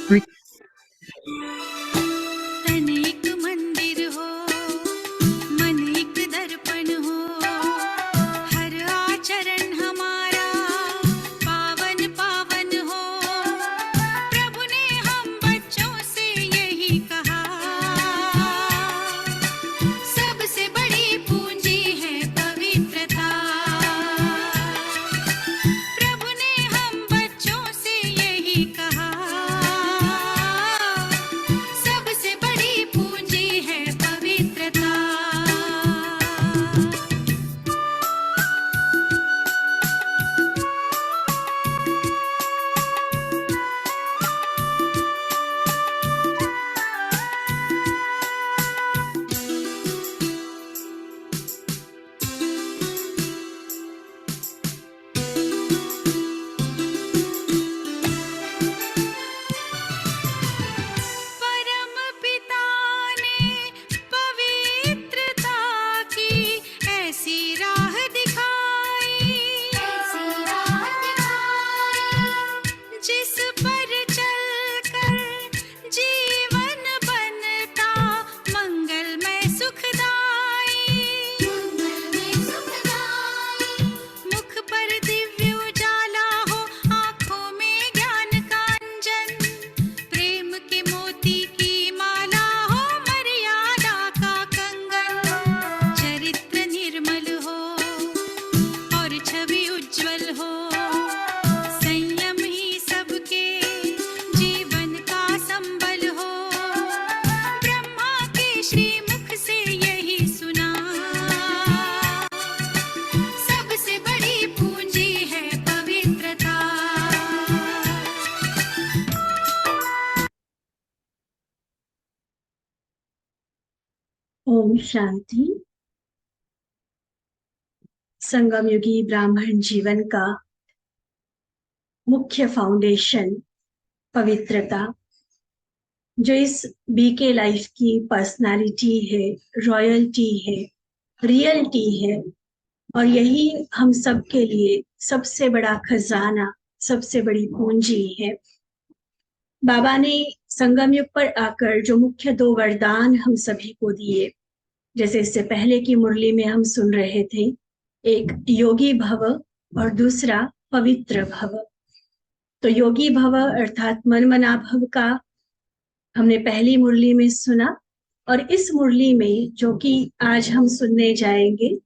तन एक मंदिर हो, मन एक दर्पण हो, हर आचरण हमारा पावन पावन हो। प्रभु ने हम बच्चों से यही कहा, सबसे बड़ी पूंजी है पवित्रता। प्रभु ने हम बच्चों से यही कहा, सबसे बड़ी पूंजी है पवित्रता। परम पिता ने पवित्रता की ऐसी राह दिखाई, जिस पर चलकर जीवन बनता मंगलमय सुखदाई। मुख पर दिव्य उजाला हो, आँखों में ज्ञान का अंजन, प्रेम के मोती की माला हो, मर्यादा का कंगन। चरित्र निर्मल हो और छवि उज्जवल हो, संयम ही सबके जीवन का संबल हो। ब्रह्मा के श्रीमुख से यही सुना, सबसे बड़ी पूंजी है पवित्रता। ओम शांति। संगम युगी ब्राह्मण जीवन का मुख्य फाउंडेशन पवित्रता, जो इस बीके लाइफ की पर्सनालिटी है, रॉयल्टी है, रियलिटी है, और यही हम सब के लिए सबसे बड़ा खजाना, सबसे बड़ी पूंजी है। बाबा ने संगम युग पर आकर जो मुख्य 2 वरदान हम सभी को दिए, जैसे इससे पहले की मुरली में हम सुन रहे थे, एक योगी भव और दूसरा पवित्र भव। तो योगी भव अर्थात मनमना भव का हमने पहली मुरली में सुना, और इस मुरली में जो कि आज हम सुनने जाएंगे,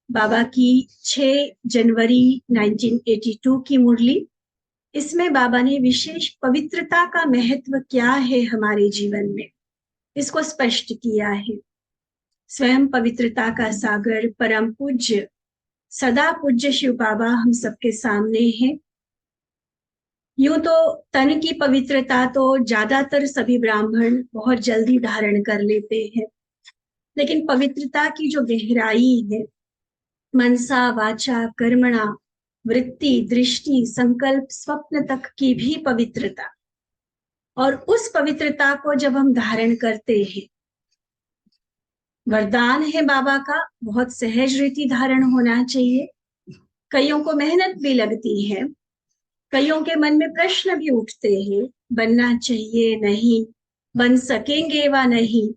बाबा की 6 जनवरी 1982 की मुरली। इसमें बाबा ने विशेष पवित्रता का महत्व क्या है हमारे जीवन में, इसको स्पष्ट किया है। स्वयं पवित्रता का सागर परम पूज्य सदा पूज्य शिव बाबा हम सबके सामने हैं। यूं तो तन की पवित्रता तो ज्यादातर सभी ब्राह्मण बहुत जल्दी धारण कर लेते हैं, लेकिन पवित्रता की जो गहराई है, मनसा वाचा कर्मणा वृत्ति दृष्टि संकल्प स्वप्न तक की भी पवित्रता, और उस पवित्रता को जब हम धारण करते हैं, वरदान है बाबा का, बहुत सहज रीति धारण होना चाहिए। कईयों को मेहनत भी लगती है, कईयों के मन में प्रश्न भी उठते हैं, बनना चाहिए नहीं, बन सकेंगे वा नहीं,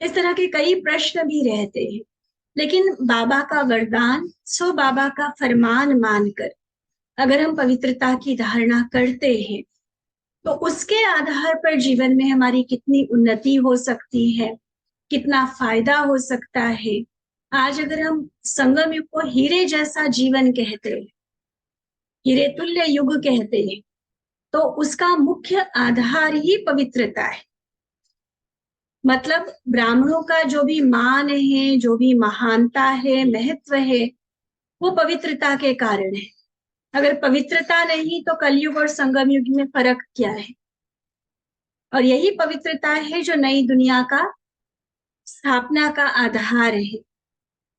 इस तरह के कई प्रश्न भी रहते हैं। लेकिन बाबा का वरदान, सो बाबा का फरमान मानकर अगर हम पवित्रता की धारणा करते हैं, तो उसके आधार पर जीवन में हमारी कितनी उन्नति हो सकती है, कितना फायदा हो सकता है। आज अगर हम संगम युग को हीरे जैसा जीवन कहते हैं, हीरे तुल्य युग कहते हैं, तो उसका मुख्य आधार ही पवित्रता है। मतलब ब्राह्मणों का जो भी मान है, जो भी महानता है, महत्व है, वो पवित्रता के कारण है। अगर पवित्रता नहीं तो कलयुग और संगम युग में फर्क क्या है? और यही पवित्रता है जो नई दुनिया का स्थापना का आधार है।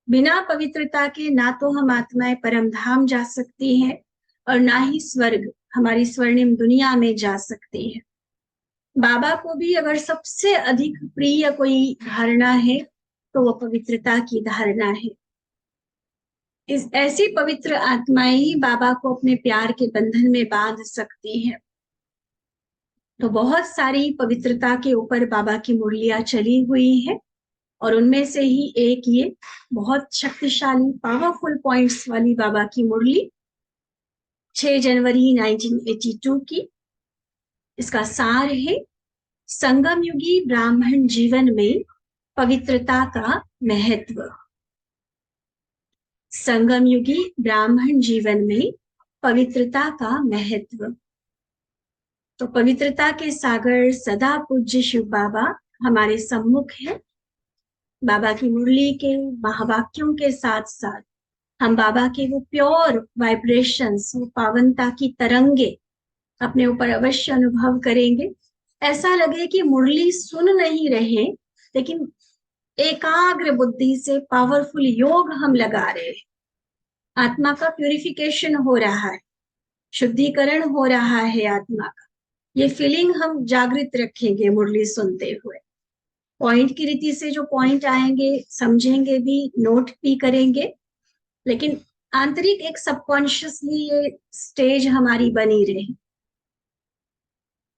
बिना पवित्रता के ना तो हम आत्माएं परम धाम जा सकती हैं, और ना ही स्वर्ग, हमारी स्वर्णिम दुनिया में जा सकती है। बाबा को भी अगर सबसे अधिक प्रिय कोई धारणा है, तो वो पवित्रता की धारणा है। इस ऐसी पवित्र आत्माएं ही बाबा को अपने प्यार के बंधन में बांध सकती हैं। तो बहुत सारी पवित्रता के ऊपर बाबा की मुरलियां चली हुई है और उनमें से ही एक ये बहुत शक्तिशाली पावरफुल पॉइंट्स वाली बाबा की मुरली 6 जनवरी 1982 की। इसका सार है संगम युगी ब्राह्मण जीवन में पवित्रता का महत्व। संगम युगी ब्राह्मण जीवन में पवित्रता का महत्व। तो पवित्रता के सागर सदा पूज्य शिव बाबा हमारे सम्मुख है। बाबा की मुरली के महावाक्यों के साथ साथ हम बाबा के वो प्योर वाइब्रेशंस, वो पावनता की तरंगे अपने ऊपर अवश्य अनुभव करेंगे। ऐसा लगे कि मुरली सुन नहीं रहे, लेकिन एकाग्र बुद्धि से पावरफुल योग हम लगा रहे हैं। आत्मा का प्यूरिफिकेशन हो रहा है, शुद्धिकरण हो रहा है आत्मा का। ये फीलिंग हम जागृत रखेंगे मुरली सुनते हुए। पॉइंट की रीति से जो पॉइंट आएंगे समझेंगे भी, नोट भी करेंगे, लेकिन आंतरिक एक सबकॉन्शियसली ये स्टेज हमारी बनी रहे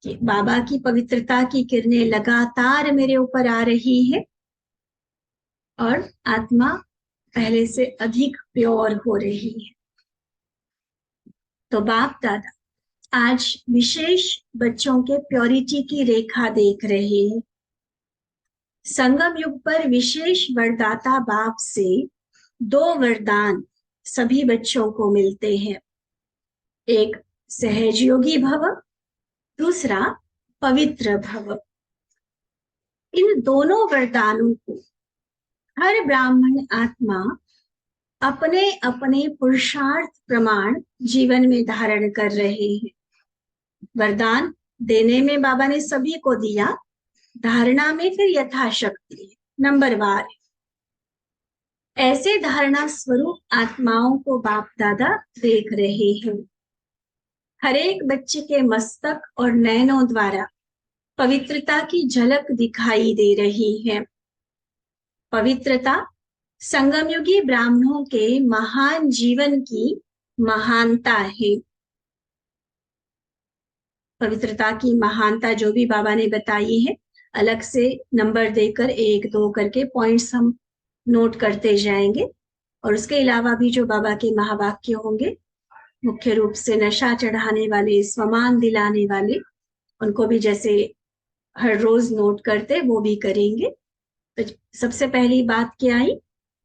कि बाबा की पवित्रता की किरणें लगातार मेरे ऊपर आ रही है और आत्मा पहले से अधिक प्योर हो रही है। तो बाप दादा आज विशेष बच्चों के प्योरिटी की रेखा देख रहे हैं। संगम युग पर विशेष वरदाता बाप से 2 वरदान सभी बच्चों को मिलते हैं। एक सहजयोगी भव, दूसरा पवित्र भव। इन दोनों वरदानों को हर ब्राह्मण आत्मा अपने अपने पुरुषार्थ प्रमाण जीवन में धारण कर रहे हैं। वरदान देने में बाबा ने सभी को दिया, धारणा में फिर यथाशक्ति नंबरवार। ऐसे धारणा स्वरूप आत्माओं को बाप दादा देख रहे हैं। हर एक बच्चे के मस्तक और नयनों द्वारा पवित्रता की झलक दिखाई दे रही है। पवित्रता संगमयुगी ब्राह्मणों के महान जीवन की महानता है। पवित्रता की महानता जो भी बाबा ने बताई है, अलग से नंबर देकर 1 2 करके पॉइंट्स हम नोट करते जाएंगे। और उसके अलावा भी जो बाबा के महावाक्य होंगे, मुख्य रूप से नशा चढ़ाने वाले, स्वमान दिलाने वाले, उनको भी जैसे हर रोज नोट करते वो भी करेंगे। तो सबसे पहली बात क्या आई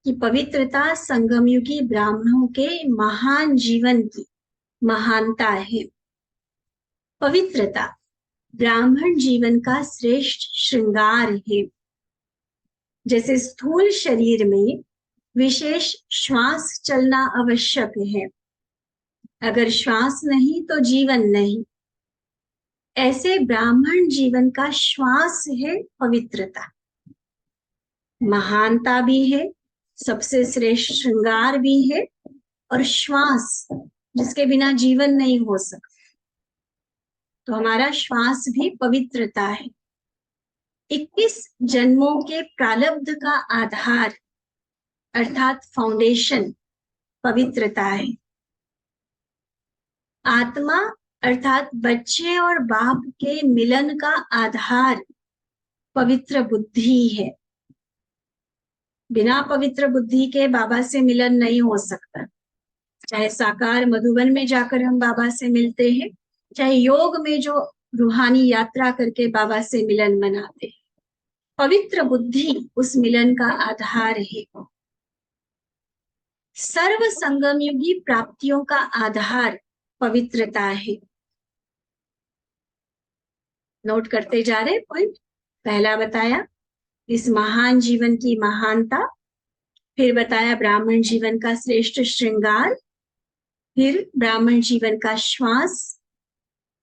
कि पवित्रता संगमयुगी ब्राह्मणों के महान जीवन की महानता है। पवित्रता ब्राह्मण जीवन का श्रेष्ठ श्रृंगार है। जैसे स्थूल शरीर में विशेष श्वास चलना आवश्यक है, अगर श्वास नहीं तो जीवन नहीं, ऐसे ब्राह्मण जीवन का श्वास है पवित्रता। महानता भी है, सबसे श्रेष्ठ श्रृंगार भी है, और श्वास जिसके बिना जीवन नहीं हो सकता। तो हमारा श्वास भी पवित्रता है। 21 जन्मों के प्रारब्ध का आधार अर्थात फाउंडेशन पवित्रता है। आत्मा अर्थात बच्चे और बाप के मिलन का आधार पवित्र बुद्धि है। बिना पवित्र बुद्धि के बाबा से मिलन नहीं हो सकता। चाहे साकार मधुबन में जाकर हम बाबा से मिलते हैं, चाहे योग में जो रूहानी यात्रा करके बाबा से मिलन मनाते हैं, पवित्र बुद्धि उस मिलन का आधार है। सर्व संगमयुगी प्राप्तियों का आधार पवित्रता है। नोट करते जा रहे पॉइंट। पहला बताया इस महान जीवन की महानता, फिर बताया ब्राह्मण जीवन का श्रेष्ठ श्रृंगार, फिर ब्राह्मण जीवन का श्वास,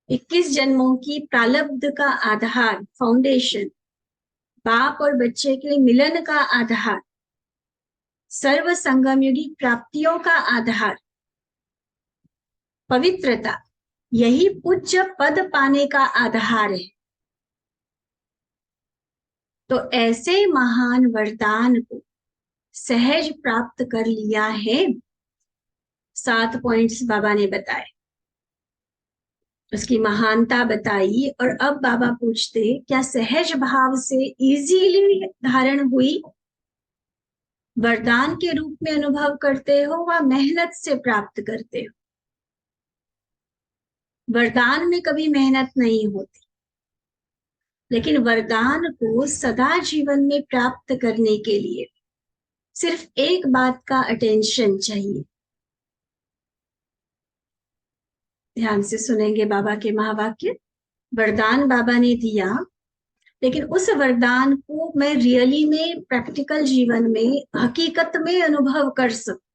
21 जन्मों की प्रारब्ध का आधार फाउंडेशन, बाप और बच्चे के मिलन का आधार, सर्व संगमयुगी प्राप्तियों का आधार पवित्रता, यही पूज्य पद पाने का आधार है। तो ऐसे महान वरदान को सहज प्राप्त कर लिया है। 7 पॉइंट्स बाबा ने बताए। उसकी महानता बताई। और अब बाबा पूछते, क्या सहज भाव से इजीली धारण हुई, वरदान के रूप में अनुभव करते हो व मेहनत से प्राप्त करते हो? वरदान में कभी मेहनत नहीं होती, लेकिन वरदान को सदा जीवन में प्राप्त करने के लिए सिर्फ एक बात का अटेंशन चाहिए। ध्यान से सुनेंगे बाबा के महावाक्य। वरदान बाबा ने दिया, लेकिन उस वरदान को मैं रियली में, प्रैक्टिकल जीवन में, हकीकत में अनुभव कर सकूं।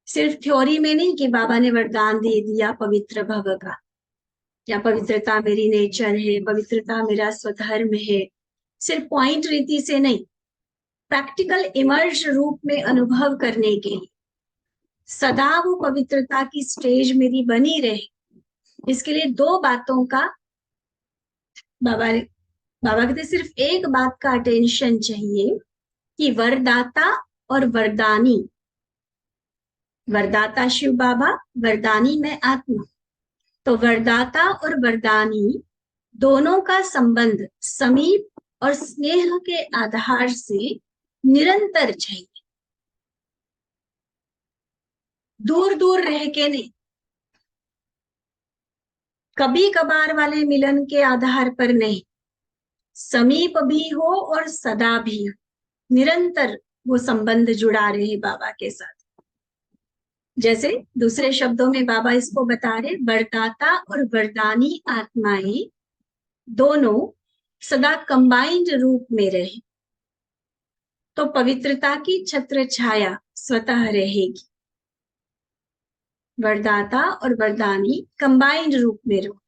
सिर्फ थ्योरी में नहीं कि बाबा ने वरदान दे दिया पवित्र भव का, या पवित्रता मेरी नेचर है, पवित्रता मेरा स्वधर्म है, सिर्फ पॉइंट रीति से नहीं, प्रैक्टिकल इमर्ज रूप में अनुभव करने के लिए सदा वो पवित्रता की स्टेज मेरी बनी रहे, इसके लिए दो बातों का बाबा कहते सिर्फ एक बात का अटेंशन चाहिए कि वरदाता और वरदानी, वरदाता शिव बाबा, वरदानी मैं आत्मा, तो वरदाता और वरदानी दोनों का संबंध समीप और स्नेह के आधार से निरंतर चाहिए, दूर दूर रह के नहीं, कभी कभार वाले मिलन के आधार पर नहीं, समीप भी हो और सदा भी हो, निरंतर वो संबंध जुड़ा रहे बाबा के साथ। जैसे दूसरे शब्दों में बाबा इसको बता रहे, वरदाता और वरदानी आत्माएं दोनों सदा कंबाइंड रूप में रहे, तो पवित्रता की छत्र छाया स्वतः रहेगी। वरदाता और वरदानी कंबाइंड रूप में रहो,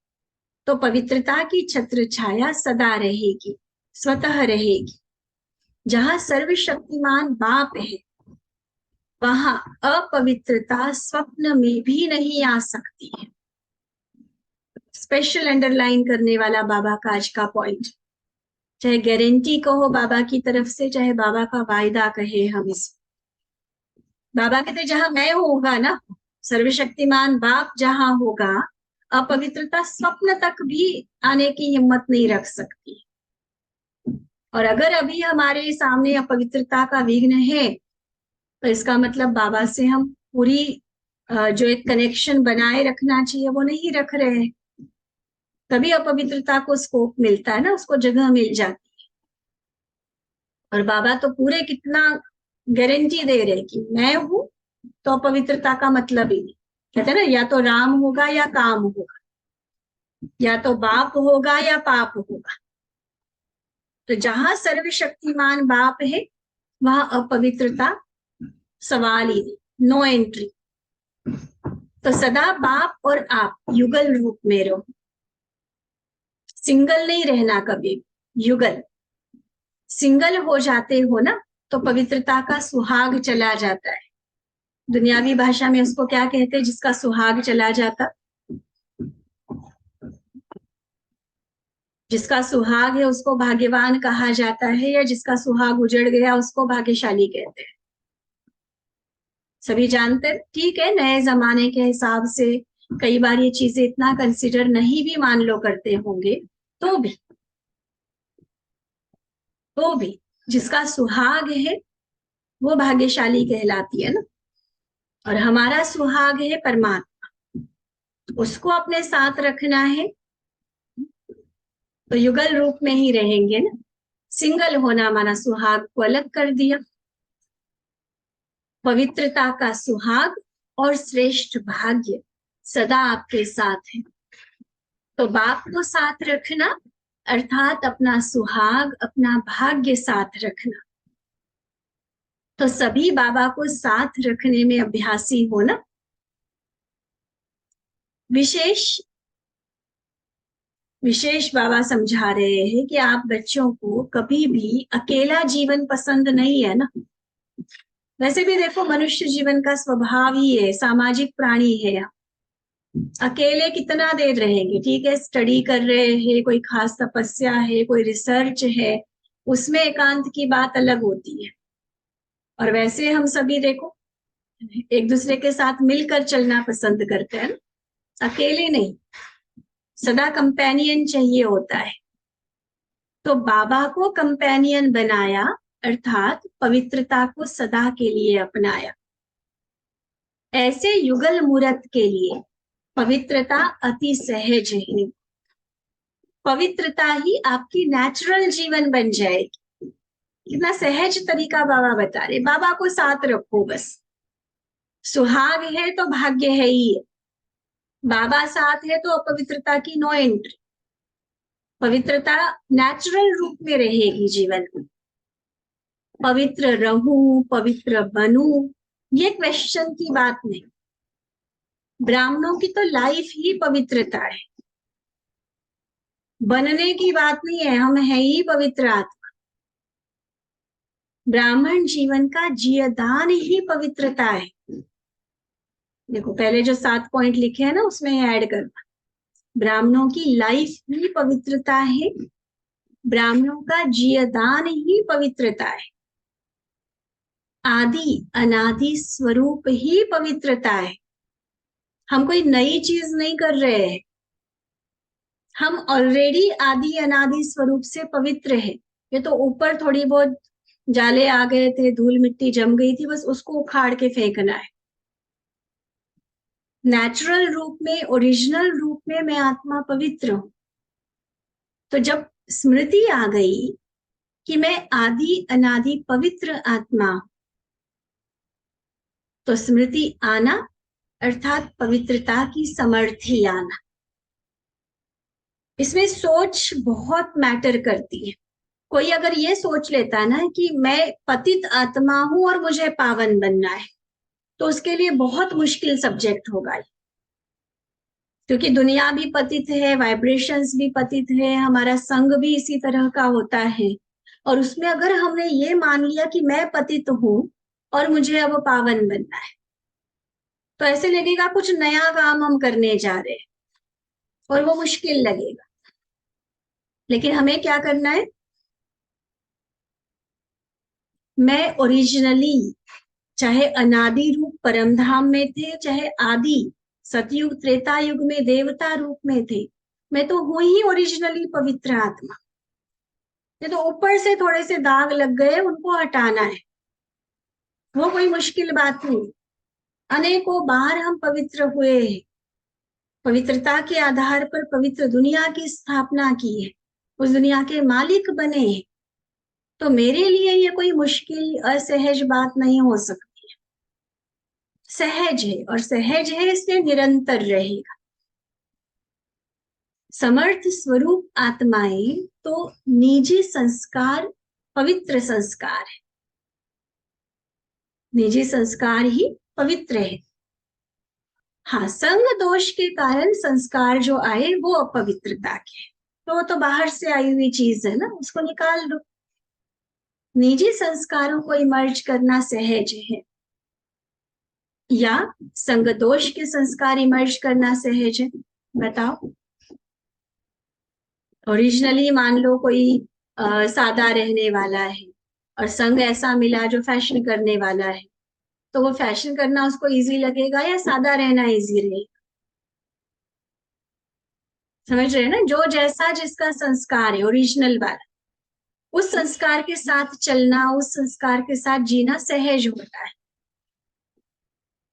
तो पवित्रता की छत्र छाया सदा रहेगी, स्वतः रहेगी। जहां सर्वशक्तिमान बाप है, वहां अपवित्रता स्वप्न में भी नहीं आ सकती है। स्पेशल अंडरलाइन करने वाला बाबा का आज का पॉइंट, चाहे गारंटी कहो बाबा की तरफ से, चाहे बाबा का वायदा कहे हम इस, बाबा कहते जहां मैं होगा ना, सर्वशक्तिमान बाप जहां होगा, अपवित्रता स्वप्न तक भी आने की हिम्मत नहीं रख सकती। और अगर अभी हमारे सामने अपवित्रता का विघ्न है, तो इसका मतलब बाबा से हम पूरी जो एक कनेक्शन बनाए रखना चाहिए वो नहीं रख रहे हैं, तभी अपवित्रता को स्कोप मिलता है ना, उसको जगह मिल जाती है। और बाबा तो पूरे कितना गारंटी दे रहे कि मैं हूं, तो अपवित्रता का मतलब ही नहीं। कहते हैं ना, या तो राम होगा या काम होगा, या तो बाप होगा या पाप होगा। तो जहां सर्वशक्तिमान बाप है, वहां अपवित्रता सवाल ही नहीं, नो एंट्री। तो सदा बाप और आप युगल रूप में रहो, सिंगल नहीं रहना कभी, युगल। सिंगल हो जाते हो ना, तो पवित्रता का सुहाग चला जाता है। दुनियावी भाषा में उसको क्या कहते हैं, जिसका सुहाग चला जाता, जिसका सुहाग है उसको भाग्यवान कहा जाता है, या जिसका सुहाग उजड़ गया उसको भाग्यशाली कहते हैं। सभी जानते हैं, ठीक है, नए जमाने के हिसाब से कई बार ये चीजें इतना कंसिडर नहीं भी मान लो करते होंगे, तो भी जिसका सुहाग है वो भाग्यशाली कहलाती है ना। और हमारा सुहाग है परमात्मा, उसको अपने साथ रखना है, तो युगल रूप में ही रहेंगे ना। सिंगल होना माना सुहाग को अलग कर दिया। पवित्रता का सुहाग और श्रेष्ठ भाग्य सदा आपके साथ है, तो बाप को साथ रखना अर्थात अपना सुहाग, अपना भाग्य साथ रखना। तो सभी बाबा को साथ रखने में अभ्यासी हो ना। विशेष बाबा समझा रहे हैं कि आप बच्चों को कभी भी अकेला जीवन पसंद नहीं है ना। वैसे भी देखो, मनुष्य जीवन का स्वभाव ही है, सामाजिक प्राणी है। अकेले कितना देर रहेंगे, ठीक है, स्टडी कर रहे हैं, कोई खास तपस्या है, कोई रिसर्च है, उसमें एकांत की बात अलग होती है। और वैसे हम सभी देखो एक दूसरे के साथ मिलकर चलना पसंद करते हैं, अकेले नहीं, सदा कंपेनियन चाहिए होता है। तो बाबा को कंपेनियन बनाया, अर्थात पवित्रता को सदा के लिए अपनाया। ऐसे युगल मूरत के लिए पवित्रता अति सहज है। पवित्रता ही आपकी नेचुरल जीवन बन जाएगी। कितना सहज तरीका बाबा बता रहे। बाबा को साथ रखो बस। सुहाग है तो भाग्य है ही है। बाबा साथ है तो अपवित्रता की नो एंट्री। पवित्रता नेचुरल रूप में रहेगी जीवन में। पवित्र रहूं, पवित्र बनूं, ये क्वेश्चन की बात नहीं। ब्राह्मणों की तो लाइफ ही पवित्रता है। बनने की बात नहीं है, हम है ही पवित्र आत्मा। ब्राह्मण जीवन का जीवदान ही पवित्रता है। देखो पहले जो 7 पॉइंट लिखे हैं ना, उसमें ऐड करना। ब्राह्मणों की लाइफ ही पवित्रता है। ब्राह्मणों का जीवदान ही पवित्रता है। आदि अनादि स्वरूप ही पवित्रता है। हम कोई नई चीज नहीं कर रहे हैं। हम ऑलरेडी आदि अनादि स्वरूप से पवित्र है। ये तो ऊपर थोड़ी बहुत जाले आ गए थे, धूल मिट्टी जम गई थी, बस उसको उखाड़ के फेंकना है। नेचुरल रूप में, ओरिजिनल रूप में मैं आत्मा पवित्र हूं। तो जब स्मृति आ गई कि मैं आदि अनादि पवित्र आत्मा हूं, तो स्मृति आना अर्थात पवित्रता की समर्थी आना। इसमें सोच बहुत मैटर करती है। कोई अगर ये सोच लेता है ना कि मैं पतित आत्मा हूं और मुझे पावन बनना है, तो उसके लिए बहुत मुश्किल सब्जेक्ट होगा। क्योंकि दुनिया भी पतित है, वाइब्रेशंस भी पतित है, हमारा संग भी इसी तरह का होता है। और उसमें अगर हमने ये मान लिया कि मैं पतित हूं और मुझे अब पावन बनना है, तो ऐसे लगेगा कुछ नया काम हम करने जा रहे हैं और वो मुश्किल लगेगा। लेकिन हमें क्या करना है? मैं ओरिजिनली, चाहे अनादि रूप परमधाम में थे, चाहे आदि सतयुग त्रेता युग में देवता रूप में थे, मैं तो हूं ही ओरिजिनली पवित्र आत्मा। ये तो ऊपर से थोड़े से दाग लग गए, उनको हटाना है। वो कोई मुश्किल बात नहीं। अनेकों बार हम पवित्र हुए हैं। पवित्रता के आधार पर पवित्र दुनिया की स्थापना की है, उस दुनिया के मालिक बने हैं। तो मेरे लिए ये कोई मुश्किल असहज बात नहीं हो सकती है। सहज है, और सहज है इसलिए निरंतर रहेगा। समर्थ स्वरूप आत्माएं तो निजी संस्कार पवित्र संस्कार है। निजी संस्कार ही पवित्र है। हाँ, संग दोष के कारण संस्कार जो आए वो अपवित्रता के, तो वो तो बाहर से आई हुई चीज है ना, उसको निकाल दो। निजी संस्कारों को इमर्ज करना सहज है, या संग दोष के संस्कार इमर्ज करना सहज है? बताओ। ओरिजिनली मान लो कोई सादा रहने वाला है और संग ऐसा मिला जो फैशन करने वाला है, तो वो फैशन करना उसको इजी लगेगा या सादा रहना इजी रहेगा? समझ रहे हैं ना? जो जैसा जिसका संस्कार है ओरिजिनल वाला, उस संस्कार के साथ चलना, उस संस्कार के साथ जीना सहज होता है।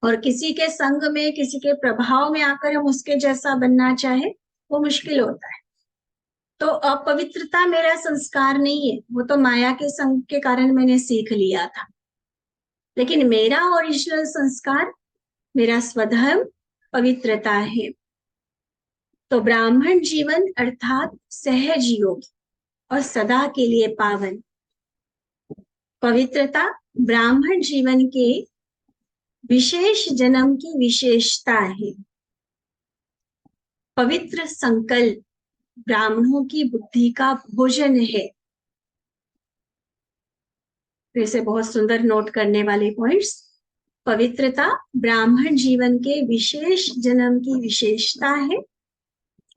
और किसी के संग में, किसी के प्रभाव में आकर हम उसके जैसा बनना चाहे, वो मुश्किल होता है। तो अपवित्रता मेरा संस्कार नहीं है, वो तो माया के संग के कारण मैंने सीख लिया था। लेकिन मेरा ओरिजिनल संस्कार, मेरा स्वधर्म पवित्रता है। तो ब्राह्मण जीवन अर्थात सहज योग और सदा के लिए पावन। पवित्रता ब्राह्मण जीवन के विशेष जन्म की विशेषता है। पवित्र संकल्प ब्राह्मणों की बुद्धि का भोजन है। फिर से बहुत सुंदर नोट करने वाले पॉइंट्स। पवित्रता ब्राह्मण जीवन के विशेष जन्म की विशेषता है।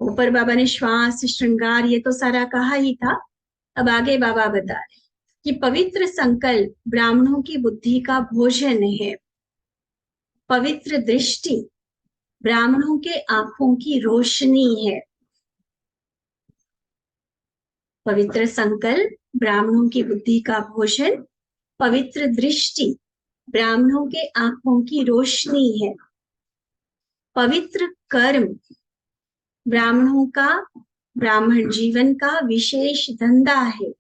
ऊपर बाबा ने श्वास, श्रृंगार, ये तो सारा कहा ही था। अब आगे बाबा बता रहे कि पवित्र संकल्प ब्राह्मणों की बुद्धि का भोजन है। पवित्र दृष्टि ब्राह्मणों के आंखों की रोशनी है। पवित्र संकल्प ब्राह्मणों की बुद्धि का भोजन। पवित्र दृष्टि ब्राह्मणों के आंखों की रोशनी है। पवित्र कर्म ब्राह्मणों का, ब्राह्मण जीवन का विशेष धंधा है,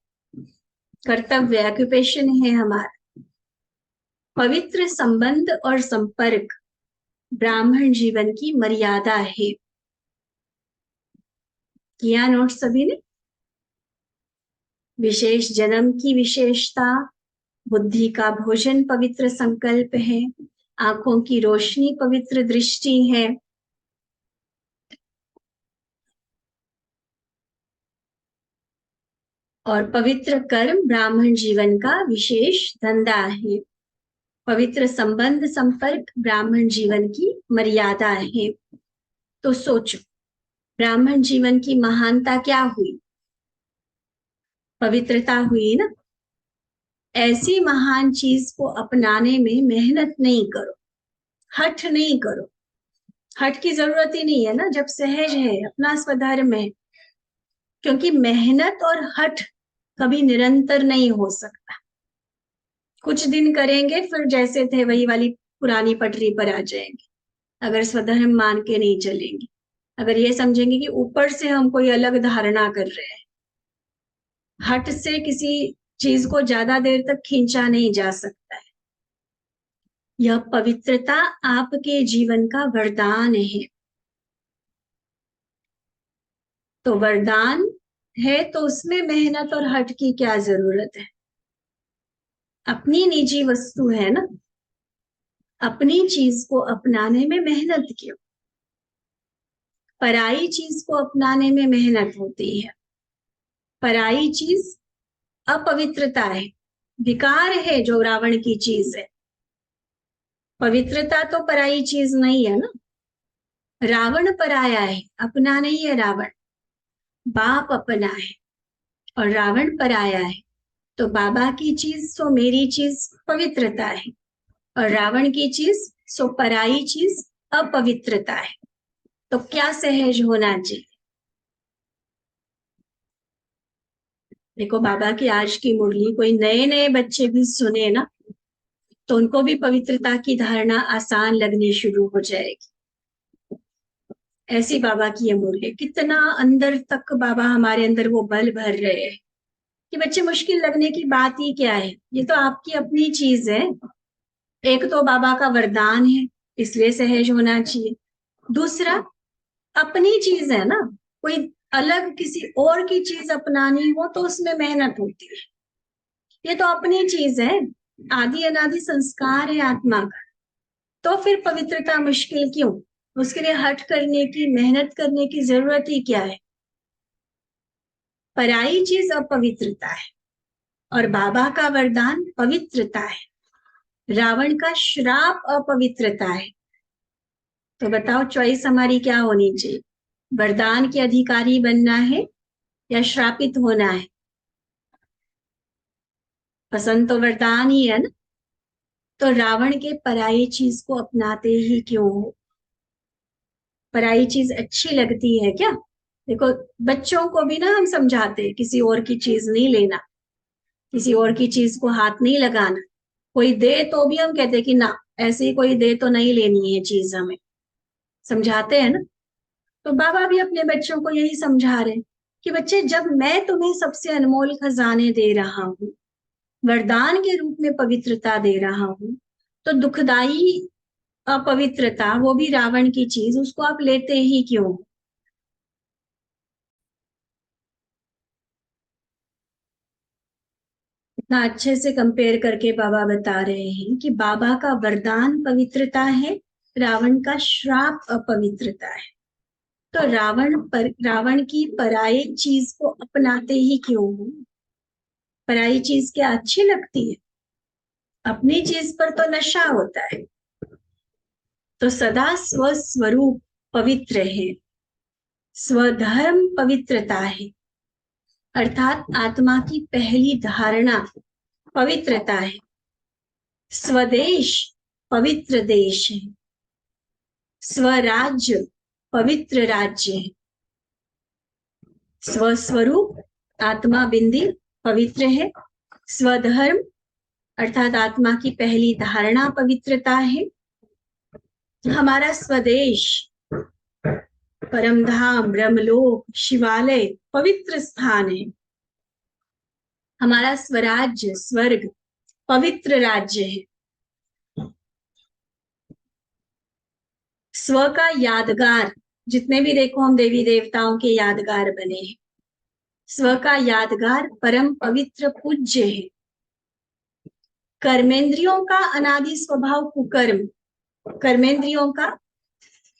कर्तव्य, ऑक्यूपेशन है हमारा। पवित्र संबंध और संपर्क ब्राह्मण जीवन की मर्यादा है। किया नोट सभी ने? विशेष जन्म की विशेषता, बुद्धि का भोजन पवित्र संकल्प है, आंखों की रोशनी पवित्र दृष्टि है, और पवित्र कर्म ब्राह्मण जीवन का विशेष धंधा है। पवित्र संबंध संपर्क ब्राह्मण जीवन की मर्यादा है। तो सोचो, ब्राह्मण जीवन की महानता क्या हुई? पवित्रता हुई ना। ऐसी महान चीज को अपनाने में मेहनत नहीं करो, हठ नहीं करो। हठ की जरूरत ही नहीं है ना, जब सहज है, अपना स्वधर्म है। क्योंकि मेहनत और हठ कभी निरंतर नहीं हो सकता। कुछ दिन करेंगे, फिर जैसे थे वही वाली पुरानी पटरी पर आ जाएंगे। अगर स्वधर्म मान के नहीं चलेंगे, अगर ये समझेंगे कि ऊपर से हम कोई अलग धारणा कर रहे हैं। हठ से किसी चीज को ज्यादा देर तक खींचा नहीं जा सकता है। यह पवित्रता आपके जीवन का वरदान है। तो वरदान है तो उसमें मेहनत और हठ की क्या जरूरत है? अपनी निजी वस्तु है ना, अपनी चीज को अपनाने में मेहनत क्यों? पराई चीज को अपनाने में मेहनत होती है। पराई चीज अपवित्रता है, विकार है जो रावण की चीज है। पवित्रता तो पराई चीज नहीं है ना। रावण पराया है, अपना नहीं है रावण। बाप अपना है और रावण पराया है। तो बाबा की चीज सो मेरी चीज पवित्रता है, और रावण की चीज सो पराई चीज अपवित्रता है। तो क्या सहज होना चाहिए? देखो, बाबा की आज की मुरली कोई नए नए बच्चे भी सुने ना, तो उनको भी पवित्रता की धारणा आसान लगनी शुरू हो जाएगी। ऐसी बाबा की ये मुरली, कितना अंदर तक बाबा हमारे अंदर वो बल भर रहे हैं कि बच्चे, मुश्किल लगने की बात ही क्या है? ये तो आपकी अपनी चीज है। एक तो बाबा का वरदान है, इसलिए सहज होना चाहिए। दूसरा, अपनी चीज है ना। कोई अलग किसी और की चीज अपनानी हो तो उसमें मेहनत होती है। ये तो अपनी चीज है, आदि अनादि संस्कार है आत्मा का। तो फिर पवित्रता मुश्किल क्यों? उसके लिए हट करने की, मेहनत करने की जरूरत ही क्या है? पराई चीज अपवित्रता है और बाबा का वरदान पवित्रता है। रावण का श्राप अपवित्रता है। तो बताओ, चॉइस हमारी क्या होनी चाहिए? वरदान के अधिकारी बनना है या श्रापित होना है? पसंद तो वरदान ही है ना। तो रावण के पराई चीज को अपनाते ही क्यों हो? पराई चीज अच्छी लगती है क्या? देखो, बच्चों को भी ना हम समझाते हैं, किसी और की चीज नहीं लेना, किसी और की चीज को हाथ नहीं लगाना। कोई दे तो भी हम कहते हैं कि ना, ऐसे ही कोई दे तो नहीं लेनी है चीज, हमें समझाते हैं ना। तो बाबा भी अपने बच्चों को यही समझा रहे हैं कि बच्चे, जब मैं तुम्हें सबसे अनमोल खजाने दे रहा हूँ, वरदान के रूप में पवित्रता दे रहा हूँ, तो दुखदाई अपवित्रता, वो भी रावण की चीज, उसको आप लेते ही क्यों? इतना अच्छे से कंपेयर करके बाबा बता रहे हैं कि बाबा का वरदान पवित्रता है, रावण का श्राप अपवित्रता है। तो रावण की पराई चीज को अपनाते ही क्यों हो? पराई चीज क्या अच्छी लगती है? अपनी चीज पर तो नशा होता है। तो सदा स्वस्वरूप पवित्र है, स्वधर्म पवित्रता है, अर्थात आत्मा की पहली धारणा पवित्रता है। स्वदेश पवित्र देश है। स्वराज्य पवित्र राज्य है। स्वस्वरूप आत्मा बिंदी पवित्र है। स्वधर्म अर्थात आत्मा की पहली धारणा पवित्रता है। हमारा स्वदेश परमधाम ब्रह्मलोक शिवालय पवित्र स्थान है। हमारा स्वराज्य स्वर्ग पवित्र राज्य है। स्व का यादगार, जितने भी देखो हम देवी देवताओं के यादगार बने हैं, स्व का यादगार परम पवित्र पूज्य है। कर्मेंद्रियों का अनादि स्वभाव कुकर्म, कर्मेंद्रियों का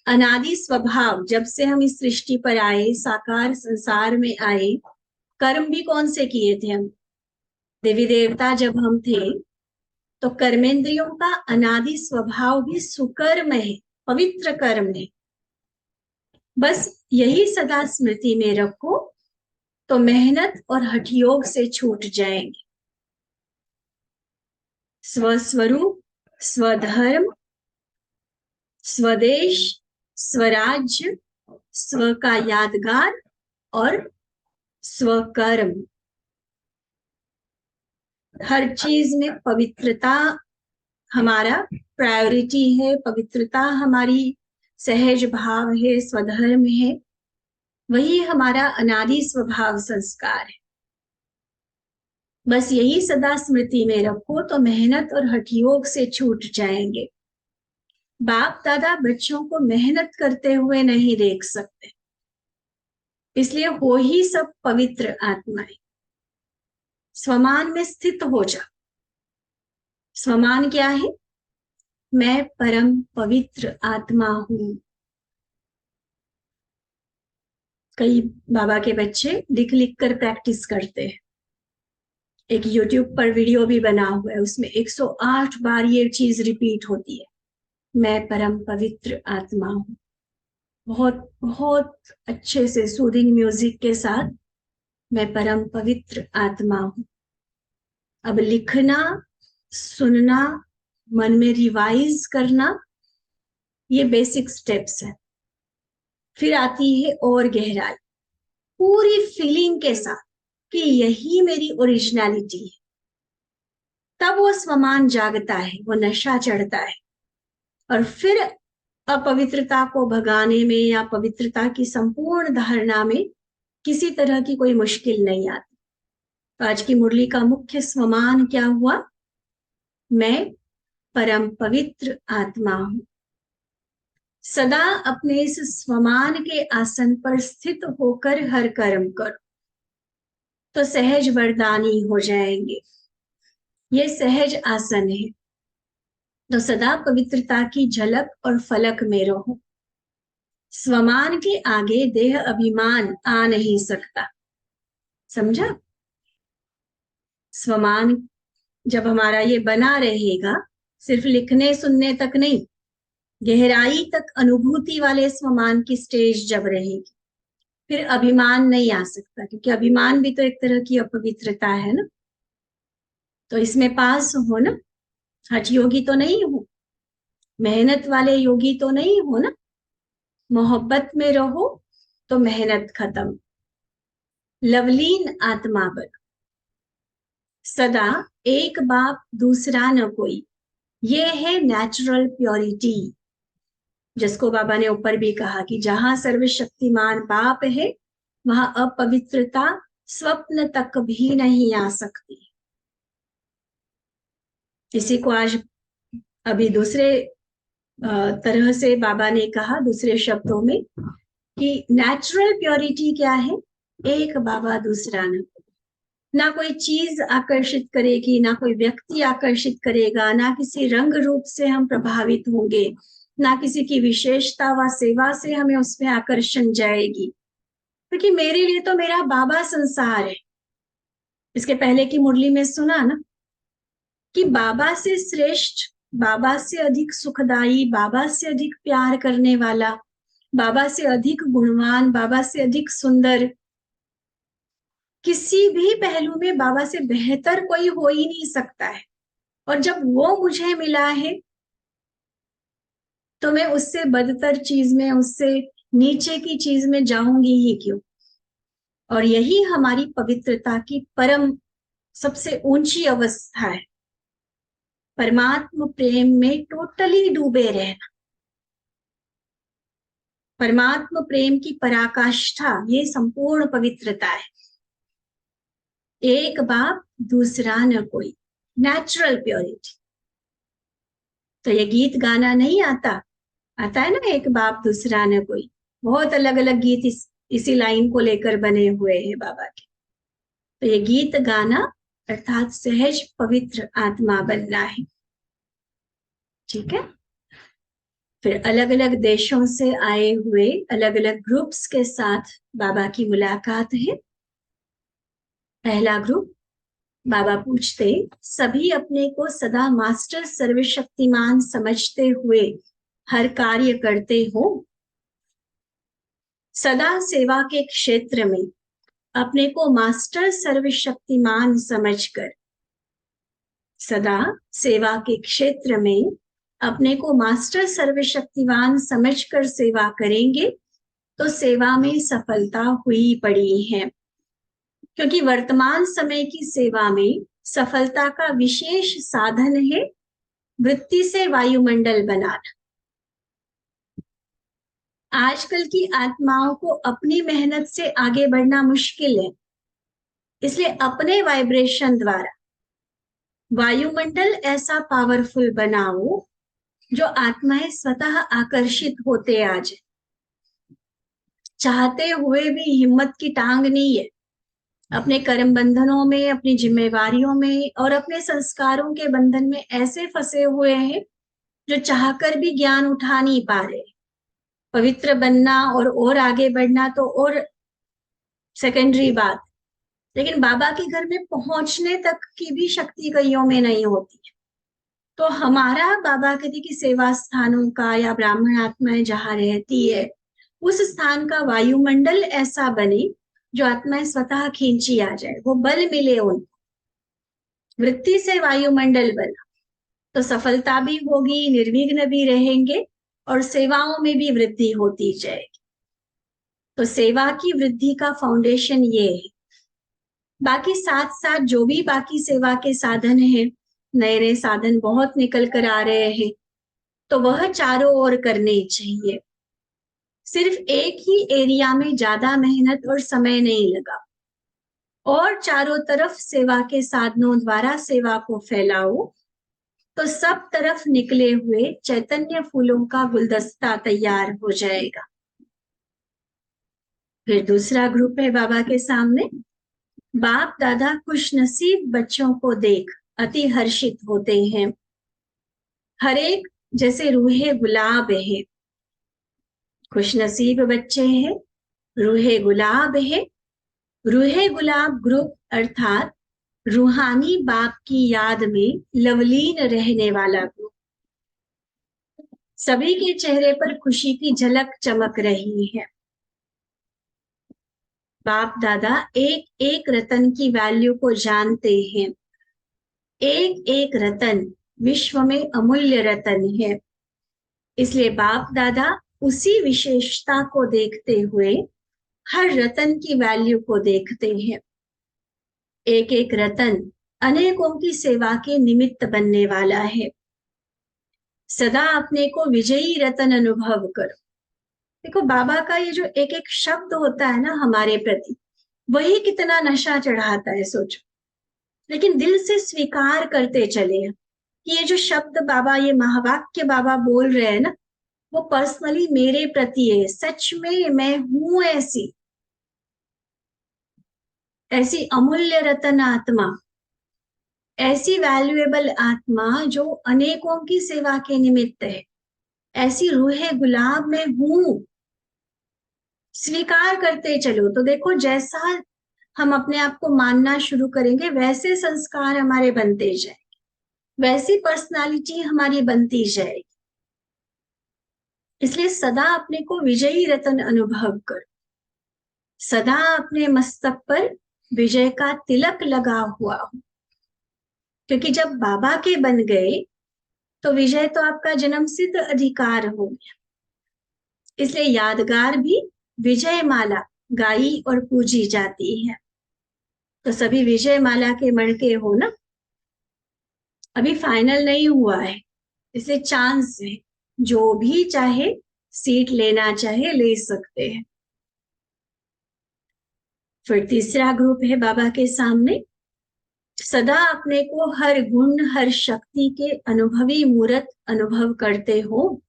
अनादि स्वभाव, जब से हम इस सृष्टि पर आए, साकार संसार में आए, कर्म भी कौन से किए थे हम? देवी देवता जब हम थे तो कर्मेंद्रियों का अनादि स्वभाव भी सुकर्म है, पवित्र कर्म है। बस यही सदा स्मृति में रखो तो मेहनत और हठयोग से छूट जाएंगे। स्वस्वरूप, स्वधर्म, स्वदेश, स्वराज्य, स्व का यादगार और स्वकर्म, हर चीज में पवित्रता हमारा प्रायोरिटी है। पवित्रता हमारी सहज भाव है, स्वधर्म है, वही हमारा अनादि स्वभाव संस्कार है। बस यही सदा स्मृति में रखो तो मेहनत और हठयोग से छूट जाएंगे। बाप दादा बच्चों को मेहनत करते हुए नहीं देख सकते, इसलिए हो ही सब पवित्र आत्माएं। स्वमान में स्थित हो जा। स्वमान क्या है? मैं परम पवित्र आत्मा हूं। कई बाबा के बच्चे लिख लिख कर प्रैक्टिस करते हैं। एक YouTube पर वीडियो भी बना हुआ है, उसमें 108 बार ये चीज रिपीट होती है, मैं परम पवित्र आत्मा हूं। बहुत बहुत अच्छे से सूदिंग म्यूजिक के साथ, मैं परम पवित्र आत्मा हूं। अब लिखना, सुनना, मन में रिवाइज करना, ये बेसिक स्टेप्स है। फिर आती है और गहराई, पूरी फीलिंग के साथ कि यही मेरी ओरिजिनलिटी है। तब वो स्वमान जागता है, वो नशा चढ़ता है, और फिर अपवित्रता को भगाने में या पवित्रता की संपूर्ण धारणा में किसी तरह की कोई मुश्किल नहीं आती। तो आज की मुरली का मुख्य स्वमान क्या हुआ? मैं परम पवित्र आत्मा हूं। सदा अपने इस स्वमान के आसन पर स्थित होकर हर कर्म करो तो सहज वरदानी हो जाएंगे। ये सहज आसन है, तो सदा पवित्रता की झलक और फलक में रहो। स्वमान के आगे देह अभिमान आ नहीं सकता, समझा? स्वमान जब हमारा ये बना रहेगा, सिर्फ लिखने सुनने तक नहीं, गहराई तक अनुभूति वाले स्वमान की स्टेज जब रहेगी, फिर अभिमान नहीं आ सकता, क्योंकि अभिमान भी तो एक तरह की अपवित्रता है ना। तो इसमें पास हो ना, हठ योगी तो नहीं हो, मेहनत वाले योगी तो नहीं हो ना। मोहब्बत में रहो तो मेहनत खत्म। लवलीन आत्मा बनो, सदा एक बाप दूसरा न कोई, ये है नेचुरल प्योरिटी, जिसको बाबा ने ऊपर भी कहा कि जहां सर्वशक्तिमान बाप है वहां अपवित्रता स्वप्न तक भी नहीं आ सकती। इसी को आज अभी दूसरे तरह से बाबा ने कहा, दूसरे शब्दों में, कि नेचुरल प्योरिटी क्या है? एक बाबा दूसरा न, ना कोई चीज आकर्षित करेगी, ना कोई व्यक्ति आकर्षित करेगा, ना किसी रंग रूप से हम प्रभावित होंगे, ना किसी की विशेषता व सेवा से हमें उसमें आकर्षण जाएगी, क्योंकि मेरे लिए तो मेरा बाबा संसार है। इसके पहले की मुरली में सुना ना कि बाबा से श्रेष्ठ, बाबा से अधिक सुखदाई, बाबा से अधिक प्यार करने वाला, बाबा से अधिक गुणवान, बाबा से अधिक सुंदर, किसी भी पहलू में बाबा से बेहतर कोई हो ही नहीं सकता है। और जब वो मुझे मिला है तो मैं उससे बदतर चीज में, उससे नीचे की चीज में जाऊंगी ही क्यों। और यही हमारी पवित्रता की परम सबसे ऊंची अवस्था है, परमात्म प्रेम में टोटली डूबे रहना। परमात्म प्रेम की पराकाष्ठा ये संपूर्ण पवित्रता है। एक बाप दूसरा न कोई, नेचुरल प्योरिटी। तो ये गीत गाना नहीं आता, आता है ना, एक बाप दूसरा न कोई। बहुत अलग अलग गीत इसी लाइन को लेकर बने हुए हैं बाबा के। तो ये गीत गाना अर्थात सहज पवित्र आत्मा बनना है। ठीक है। फिर अलग अलग देशों से आए हुए अलग अलग ग्रुप्स के साथ बाबा की मुलाकात है। पहला ग्रुप, बाबा पूछते, सभी अपने को सदा मास्टर सर्वशक्तिमान समझते हुए हर कार्य करते हो? सदा सेवा के क्षेत्र में अपने को मास्टर सर्वशक्तिमान समझकर, सदा सेवा के क्षेत्र में अपने को मास्टर सर्वशक्तिमान समझकर सेवा करेंगे तो सेवा में सफलता हुई पड़ी है। क्योंकि वर्तमान समय की सेवा में सफलता का विशेष साधन है वृत्ति से वायुमंडल बनाना। आजकल की आत्माओं को अपनी मेहनत से आगे बढ़ना मुश्किल है, इसलिए अपने वाइब्रेशन द्वारा वायुमंडल ऐसा पावरफुल बनाओ जो आत्माएं स्वतः आकर्षित होते आ जाए। चाहते हुए भी हिम्मत की टांग नहीं है, अपने कर्म बंधनों में, अपनी जिम्मेवारियों में और अपने संस्कारों के बंधन में ऐसे फंसे हुए हैं जो चाहकर भी ज्ञान उठा नहीं पा रहे। पवित्र बनना और आगे बढ़ना तो और सेकेंडरी बात, लेकिन बाबा के घर में पहुंचने तक की भी शक्ति कईयों में नहीं होती। तो हमारा बाबा कहते कि सेवा स्थानों का या ब्राह्मण आत्माएं जहां रहती है उस स्थान का वायुमंडल ऐसा बने जो आत्माएं स्वतः खींची आ जाए, वो बल मिले उनको। वृत्ति से वायुमंडल बना तो सफलता भी होगी, निर्विघ्न भी रहेंगे और सेवाओं में भी वृद्धि होती जाएगी। तो सेवा की वृद्धि का फाउंडेशन ये है। बाकी साथ साथ जो भी बाकी सेवा के साधन हैं, नए नए साधन बहुत निकल कर आ रहे हैं, तो वह चारों ओर करने चाहिए। सिर्फ एक ही एरिया में ज्यादा मेहनत और समय नहीं लगा, और चारों तरफ सेवा के साधनों द्वारा सेवा को फैलाओ तो सब तरफ निकले हुए चैतन्य फूलों का गुलदस्ता तैयार हो जाएगा। फिर दूसरा ग्रुप है बाबा के सामने। बाप दादा खुश नसीब बच्चों को देख अति हर्षित होते हैं। हर एक जैसे रूहे गुलाब है। खुश नसीब बच्चे हैं, रूहे गुलाब है। रूहे गुलाब ग्रुप अर्थात रूहानी बाप की याद में लवलीन रहने वाला ग्रुप। सभी के चेहरे पर खुशी की झलक चमक रही है। बाप दादा एक एक रतन की वैल्यू को जानते हैं। एक एक रतन विश्व में अमूल्य रतन है, इसलिए बाप दादा उसी विशेषता को देखते हुए हर रतन की वैल्यू को देखते हैं। एक एक रतन अनेकों की सेवा के निमित्त बनने वाला है। सदा अपने को विजयी रतन अनुभव करो। देखो बाबा का ये जो एक एक शब्द होता है ना हमारे प्रति, वही कितना नशा चढ़ाता है, सोचो। लेकिन दिल से स्वीकार करते चले कि ये जो शब्द बाबा, ये महावाक्य बाबा बोल रहे हैं ना, वो पर्सनली मेरे प्रति है। सच में मैं हूं ऐसी ऐसी अमूल्य रतन आत्मा, ऐसी वैल्यूएबल आत्मा जो अनेकों की सेवा के निमित्त है। ऐसी रूहे गुलाब में हूं, स्वीकार करते चलो। तो देखो जैसा हम अपने आप को मानना शुरू करेंगे वैसे संस्कार हमारे बनते जाएंगे, वैसी पर्सनालिटी हमारी बनती जाएगी। इसलिए सदा अपने को विजयी रतन अनुभव करो। सदा अपने मस्तक पर विजय का तिलक लगा हुआ हो, क्योंकि जब बाबा के बन गए तो विजय तो आपका जन्म सिद्ध अधिकार हो गया। इसलिए यादगार भी विजय माला गाई और पूजी जाती है। तो सभी विजय माला के मणके हो ना। अभी फाइनल नहीं हुआ है, इसलिए चांस है, जो भी चाहे सीट लेना चाहे ले सकते हैं। फिर तीसरा ग्रुप है बाबा के सामने, सदा अपने को हर गुण हर शक्ति के अनुभवी मूर्त अनुभव करते हो,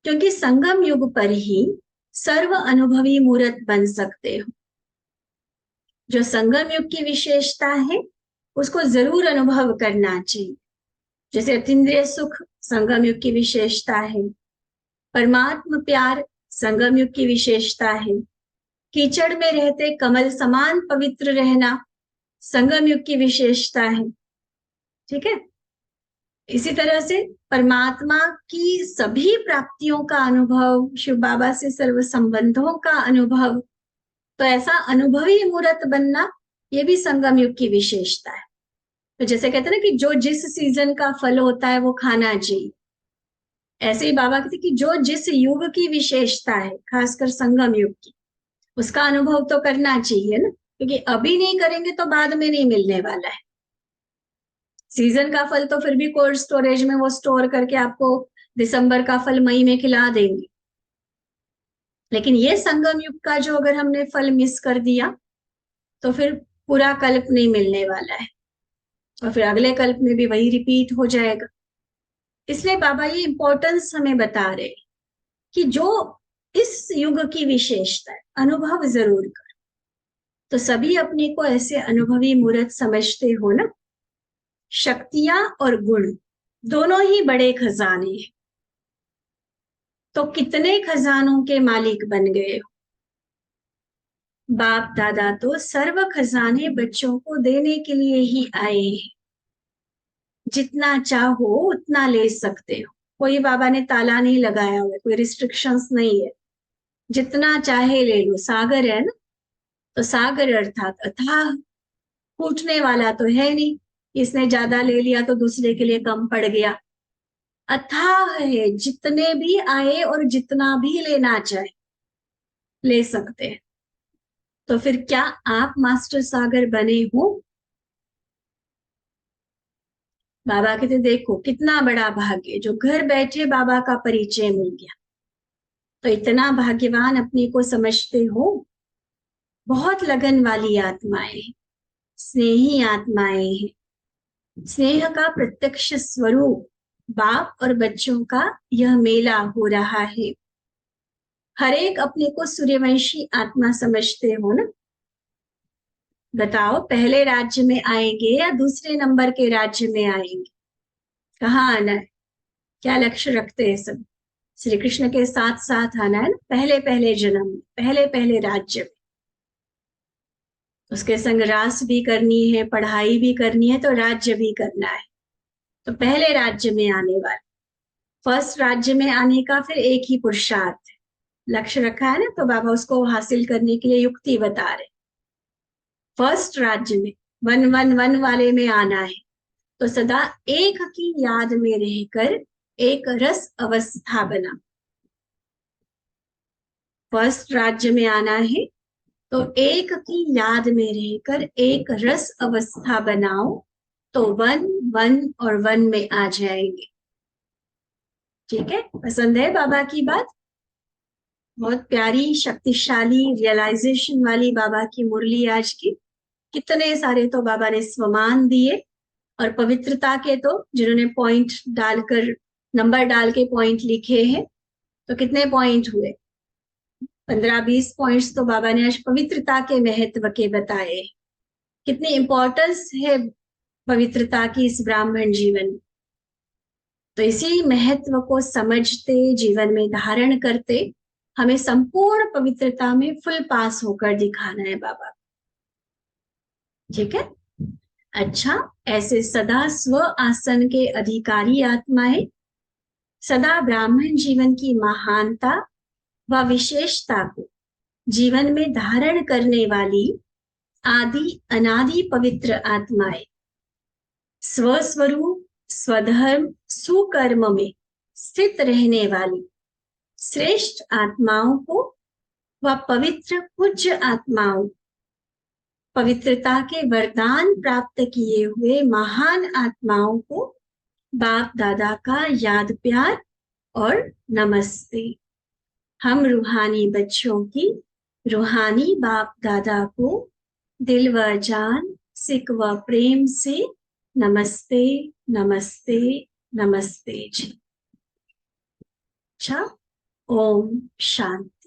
क्योंकि संगम युग पर ही सर्व अनुभवी मूर्त बन सकते हो। जो संगम युग की विशेषता है उसको जरूर अनुभव करना चाहिए। जैसे अतीन्द्रिय सुख संगम युग की विशेषता है, परमात्म प्यार संगम युग की विशेषता है, कीचड़ में रहते कमल समान पवित्र रहना संगम युग की विशेषता है। ठीक है। इसी तरह से परमात्मा की सभी प्राप्तियों का अनुभव, शिव बाबा से सर्व संबंधों का अनुभव, तो ऐसा अनुभवी मूर्त बनना ये भी संगम युग की विशेषता है। तो जैसे कहते हैं ना कि जो जिस सीजन का फल होता है वो खाना चाहिए, ऐसे ही बाबा कहते कि जो जिस युग की विशेषता है, खासकर संगम युग की, उसका अनुभव तो करना चाहिए ना, क्योंकि अभी नहीं करेंगे तो बाद में नहीं मिलने वाला है। सीजन का फल तो फिर भी कोल्ड स्टोरेज में वो स्टोर करके आपको दिसंबर का फल मई में खिला देंगे, लेकिन ये संगम युग का जो अगर हमने फल मिस कर दिया तो फिर पूरा कल्प नहीं मिलने वाला है, और फिर अगले कल्प में भी वही रिपीट हो जाएगा। इसलिए बाबा ये इंपॉर्टेंस हमें बता रहे कि जो इस युग की विशेषता है अनुभव जरूर कर। तो सभी अपने को ऐसे अनुभवी मूर्त समझते हो ना। शक्तियां और गुण दोनों ही बड़े खजाने हैं, तो कितने खजानों के मालिक बन गए हो। बाप दादा तो सर्व खजाने बच्चों को देने के लिए ही आए हैं। जितना चाहो उतना ले सकते हो, कोई बाबा ने ताला नहीं लगाया हुआ, कोई रिस्ट्रिक्शंस नहीं है, जितना चाहे ले लो। सागर है ना, तो सागर अर्थात अथाह, फूटने वाला तो है नहीं, इसने ज्यादा ले लिया तो दूसरे के लिए कम पड़ गया। अथाह है, जितने भी आए और जितना भी लेना चाहे ले सकते हैं। तो फिर क्या आप मास्टर सागर बने हो? बाबा कहते देखो कितना बड़ा भाग्य, जो घर बैठे बाबा का परिचय मिल गया। तो इतना भाग्यवान अपने को समझते हो। बहुत लगन वाली आत्माएं, स्नेही आत्माएं हैं। स्नेह का प्रत्यक्ष स्वरूप बाप और बच्चों का यह मेला हो रहा है। हर एक अपने को सूर्यवंशी आत्मा समझते हो ना। बताओ पहले राज्य में आएंगे या दूसरे नंबर के राज्य में आएंगे? कहाँ आना है? क्या लक्ष्य रखते हैं सब? श्री कृष्ण के साथ साथ आना है ना, पहले पहले जन्म में, पहले पहले राज्य में। उसके संग रास भी करनी है, पढ़ाई भी करनी है, तो राज्य भी करना है। तो पहले राज्य में आने वाले, फर्स्ट राज्य में आने का फिर एक ही पुरुषार्थ है, लक्ष्य रखा है ना, तो बाबा उसको हासिल करने के लिए युक्ति बता रहे। फर्स्ट राज्य में 111 वाले में आना है, तो सदा एक की याद में रहकर एक रस अवस्था बना। फर्स्ट राज्य में आना है तो एक की याद में रहकर एक रस अवस्था बनाओ, तो 1 1 और 1 में आ जाएंगे। ठीक है, पसंद है बाबा की बात? बहुत प्यारी शक्तिशाली रियलाइजेशन वाली बाबा की मुरली आज की। कितने सारे तो बाबा ने स्वमान दिए, और पवित्रता के तो जिन्होंने पॉइंट डालकर नंबर डाल के पॉइंट लिखे हैं, तो कितने पॉइंट हुए? 15-20 पॉइंट्स तो बाबा ने आज पवित्रता के महत्व के बताए। कितनी इंपॉर्टेंस है पवित्रता की इस ब्राह्मण जीवन में। तो इसी महत्व को समझते, जीवन में धारण करते, हमें संपूर्ण पवित्रता में फुल पास होकर दिखाना है बाबा। ठीक है। अच्छा, ऐसे सदा स्व आसन के अधिकारी आत्माएं सदा ब्राह्मण जीवन की महानता व विशेषता को जीवन में धारण करने वाली आदि अनादि पवित्र आत्माएं स्वस्वरूप स्वधर्म सुकर्म में स्थित रहने वाली श्रेष्ठ आत्माओं को व पवित्र पूज्य आत्माओं, पवित्रता के वरदान प्राप्त किए हुए महान आत्माओं को बाप दादा का याद प्यार और नमस्ते। हम रूहानी बच्चों की रूहानी बाप दादा को दिल व जान, सिक व प्रेम से नमस्ते नमस्ते नमस्ते जी। अच्छा, ओम शांति।